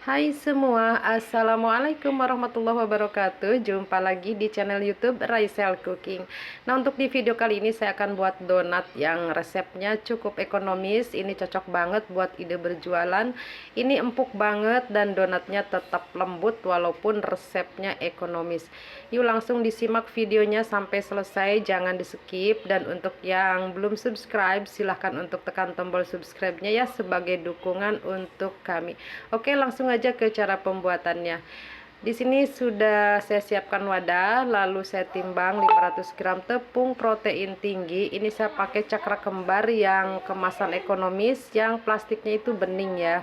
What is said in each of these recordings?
Hai semua, Assalamualaikum warahmatullahi wabarakatuh. Jumpa lagi di channel YouTube Raisel Cooking. Nah, untuk di video kali ini saya akan buat donat yang resepnya cukup ekonomis. Ini cocok banget buat ide berjualan. Ini empuk banget dan donatnya tetap lembut walaupun resepnya ekonomis. Yuk langsung disimak videonya sampai selesai, jangan di skip. Dan untuk yang belum subscribe, silahkan untuk tekan tombol subscribe-nya ya sebagai dukungan untuk kami. Oke, langsung aja ke cara pembuatannya. Di sini sudah saya siapkan wadah, lalu saya timbang 500 gram tepung protein tinggi. Ini saya pakai cakra kembar yang kemasan ekonomis, yang plastiknya itu bening ya.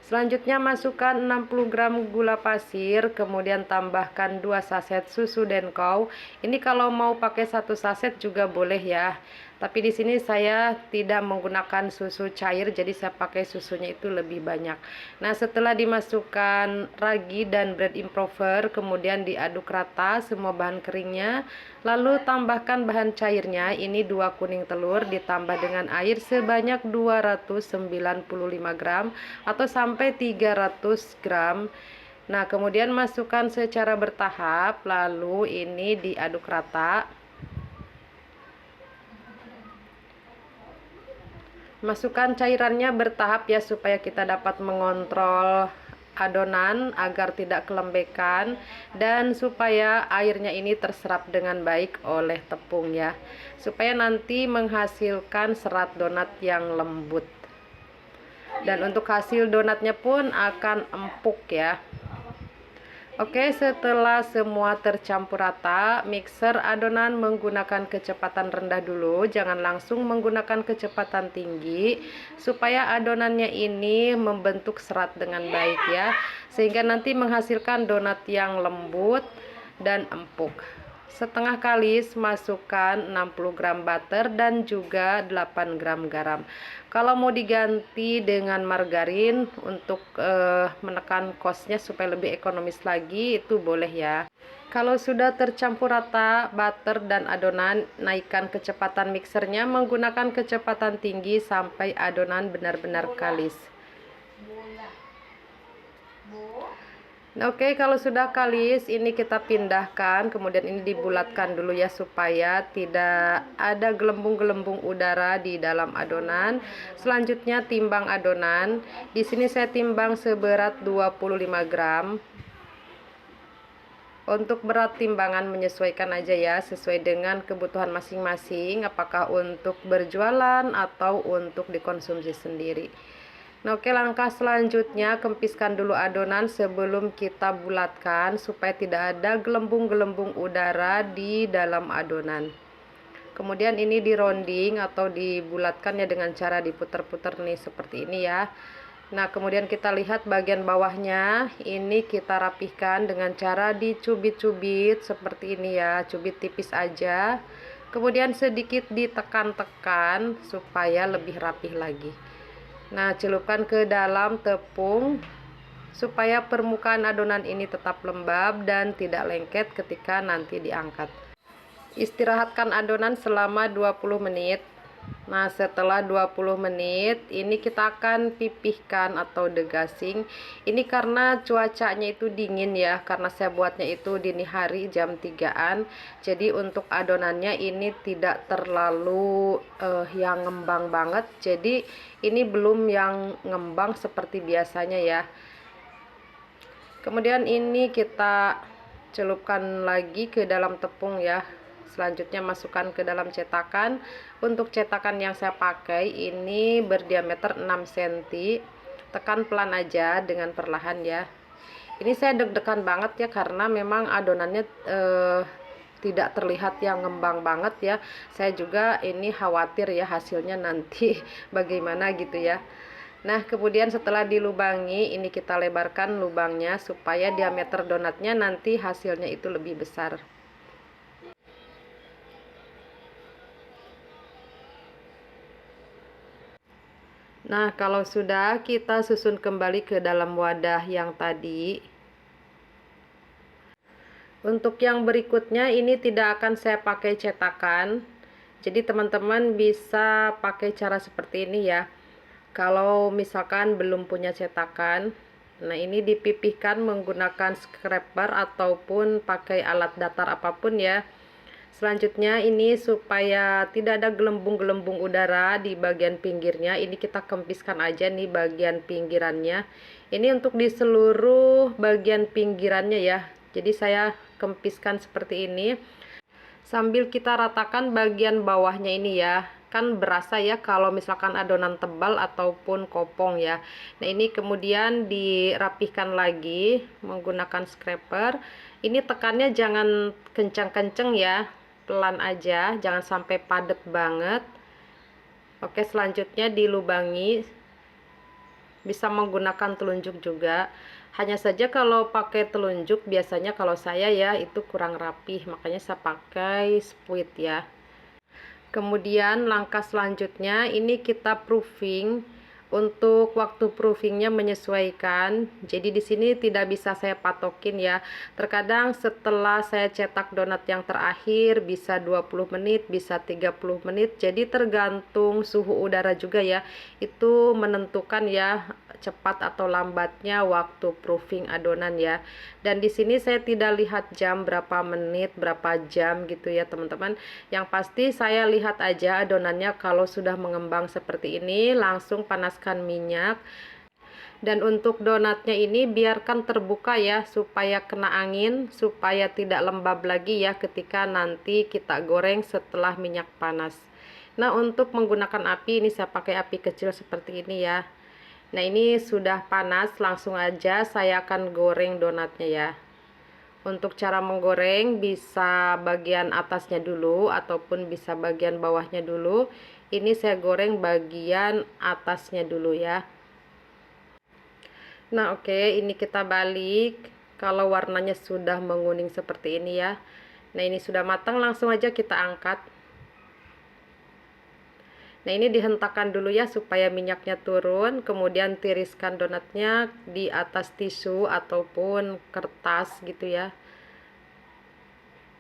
Selanjutnya masukkan 60 gram gula pasir, kemudian tambahkan 2 saset susu denkau. Ini kalau mau pakai 1 saset juga boleh ya. Tapi di sini saya tidak menggunakan susu cair, jadi saya pakai susunya itu lebih banyak. Nah, setelah dimasukkan ragi dan bread improver, kemudian diaduk rata semua bahan keringnya. Lalu tambahkan bahan cairnya, ini 2 kuning telur ditambah dengan air sebanyak 295 gram atau sampai 300 gram. Nah, kemudian masukkan secara bertahap, lalu ini diaduk rata. Masukkan cairannya bertahap ya, supaya kita dapat mengontrol adonan agar tidak kelembekan dan supaya airnya ini terserap dengan baik oleh tepung ya, supaya nanti menghasilkan serat donat yang lembut. Dan untuk hasil donatnya pun akan empuk ya. Oke, setelah semua tercampur rata, mixer adonan menggunakan kecepatan rendah dulu, jangan langsung menggunakan kecepatan tinggi, supaya adonannya ini membentuk serat dengan baik ya, sehingga nanti menghasilkan donat yang lembut dan empuk. Setengah kalis masukkan 60 gram butter dan juga 8 gram garam. Kalau mau diganti dengan margarin untuk menekan costnya supaya lebih ekonomis lagi, itu boleh ya. Kalau sudah tercampur rata butter dan adonan, naikkan kecepatan mixernya menggunakan kecepatan tinggi sampai adonan benar-benar kalis. Oke, kalau sudah kalis, ini kita pindahkan, kemudian ini dibulatkan dulu ya, supaya tidak ada gelembung-gelembung udara di dalam adonan. Selanjutnya timbang adonan. Di sini saya timbang seberat 25 gram. Untuk berat timbangan menyesuaikan aja ya, sesuai dengan kebutuhan masing-masing, apakah untuk berjualan atau untuk dikonsumsi sendiri. Nah, oke, langkah selanjutnya kempiskan dulu adonan sebelum kita bulatkan supaya tidak ada gelembung-gelembung udara di dalam adonan. Kemudian ini dironding atau dibulatkan ya dengan cara diputar-putar nih seperti ini ya. Nah, kemudian kita lihat bagian bawahnya, ini kita rapihkan dengan cara dicubit-cubit seperti ini ya, cubit tipis aja. Kemudian sedikit ditekan-tekan supaya lebih rapih lagi. Nah, celupkan ke dalam tepung supaya permukaan adonan ini tetap lembab dan tidak lengket ketika nanti diangkat. Istirahatkan adonan selama 20 menit. Nah, setelah 20 menit ini kita akan pipihkan atau degasing. Ini karena cuacanya itu dingin ya, karena saya buatnya itu dini hari jam 3-an. Jadi untuk adonannya ini tidak terlalu yang ngembang banget. Jadi ini belum yang ngembang seperti biasanya ya. Kemudian ini kita celupkan lagi ke dalam tepung ya. Selanjutnya masukkan ke dalam cetakan. Untuk cetakan yang saya pakai ini berdiameter 6 cm. Tekan pelan aja dengan perlahan ya. Ini saya deg-degan banget ya, karena memang adonannya tidak terlihat yang ngembang banget ya. Saya juga ini khawatir ya hasilnya nanti bagaimana gitu ya. Nah, kemudian setelah dilubangi, ini kita lebarkan lubangnya supaya diameter donatnya nanti hasilnya itu lebih besar. Nah, kalau sudah, kita susun kembali ke dalam wadah yang tadi. Untuk yang berikutnya ini tidak akan saya pakai cetakan. Jadi teman-teman bisa pakai cara seperti ini ya. Kalau misalkan belum punya cetakan, Nah, ini dipipihkan menggunakan scraper ataupun pakai alat datar apapun ya. Selanjutnya ini supaya tidak ada gelembung-gelembung udara di bagian pinggirnya, ini kita kempiskan aja nih bagian pinggirannya. Ini untuk di seluruh bagian pinggirannya ya. Jadi saya kempiskan seperti ini. Sambil kita ratakan bagian bawahnya ini ya. Kan berasa ya kalau misalkan adonan tebal ataupun kopong ya. Nah, ini kemudian dirapihkan lagi menggunakan scraper. Ini tekannya jangan kencang-kencang ya, pelan aja, jangan sampai padat banget. Oke, selanjutnya dilubangi, bisa menggunakan telunjuk juga. Hanya saja kalau pakai telunjuk biasanya kalau saya ya itu kurang rapih, makanya saya pakai spuit ya. Kemudian langkah selanjutnya ini kita proofing. Untuk waktu proofingnya menyesuaikan, jadi di sini tidak bisa saya patokin ya. Terkadang setelah saya cetak donat yang terakhir bisa 20 menit, bisa 30 menit. Jadi tergantung suhu udara juga ya. Itu menentukan ya cepat atau lambatnya waktu proofing adonan ya. Dan di sini saya tidak lihat jam berapa menit, berapa jam gitu ya teman-teman. Yang pasti saya lihat aja adonannya kalau sudah mengembang seperti ini, langsung panaskan minyak. Dan untuk donatnya ini biarkan terbuka ya, supaya kena angin, supaya tidak lembab lagi ya ketika nanti kita goreng setelah minyak panas. Nah, untuk menggunakan api ini saya pakai api kecil seperti ini ya. Nah, ini sudah panas, langsung aja saya akan goreng donatnya ya. Untuk cara menggoreng bisa bagian atasnya dulu ataupun bisa bagian bawahnya dulu. Ini saya goreng bagian atasnya dulu ya. Nah, oke, ini kita balik. Kalau warnanya sudah menguning seperti ini ya. Nah, ini sudah matang, langsung aja kita angkat. Nah, ini dihentakkan dulu ya supaya minyaknya turun, kemudian tiriskan donatnya di atas tisu ataupun kertas gitu ya.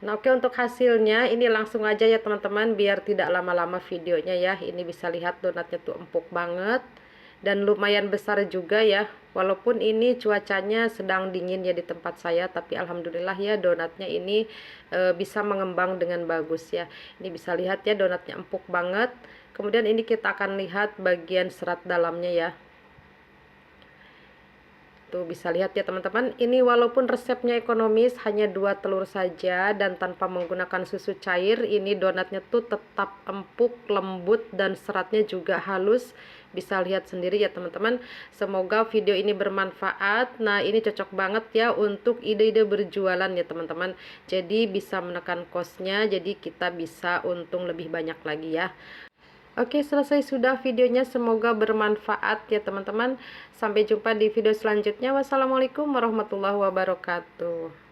Nah, oke, untuk hasilnya ini langsung aja ya teman-teman, biar tidak lama-lama videonya ya. Ini bisa lihat donatnya tuh empuk banget dan lumayan besar juga ya. Walaupun ini cuacanya sedang dingin ya di tempat saya, tapi alhamdulillah ya donatnya ini bisa mengembang dengan bagus ya. Ini bisa lihat ya donatnya empuk banget. Kemudian ini kita akan lihat bagian serat dalamnya ya. Tuh bisa lihat ya teman-teman, ini walaupun resepnya ekonomis hanya 2 telur saja dan tanpa menggunakan susu cair, ini donatnya tuh tetap empuk, lembut dan seratnya juga halus. Bisa lihat sendiri ya teman-teman. Semoga video ini bermanfaat. Nah, ini cocok banget ya untuk ide-ide berjualan ya teman-teman. Jadi bisa menekan kosnya, jadi kita bisa untung lebih banyak lagi ya. Oke, selesai sudah videonya. Semoga bermanfaat ya teman-teman. Sampai jumpa di video selanjutnya. Wassalamualaikum warahmatullahi wabarakatuh.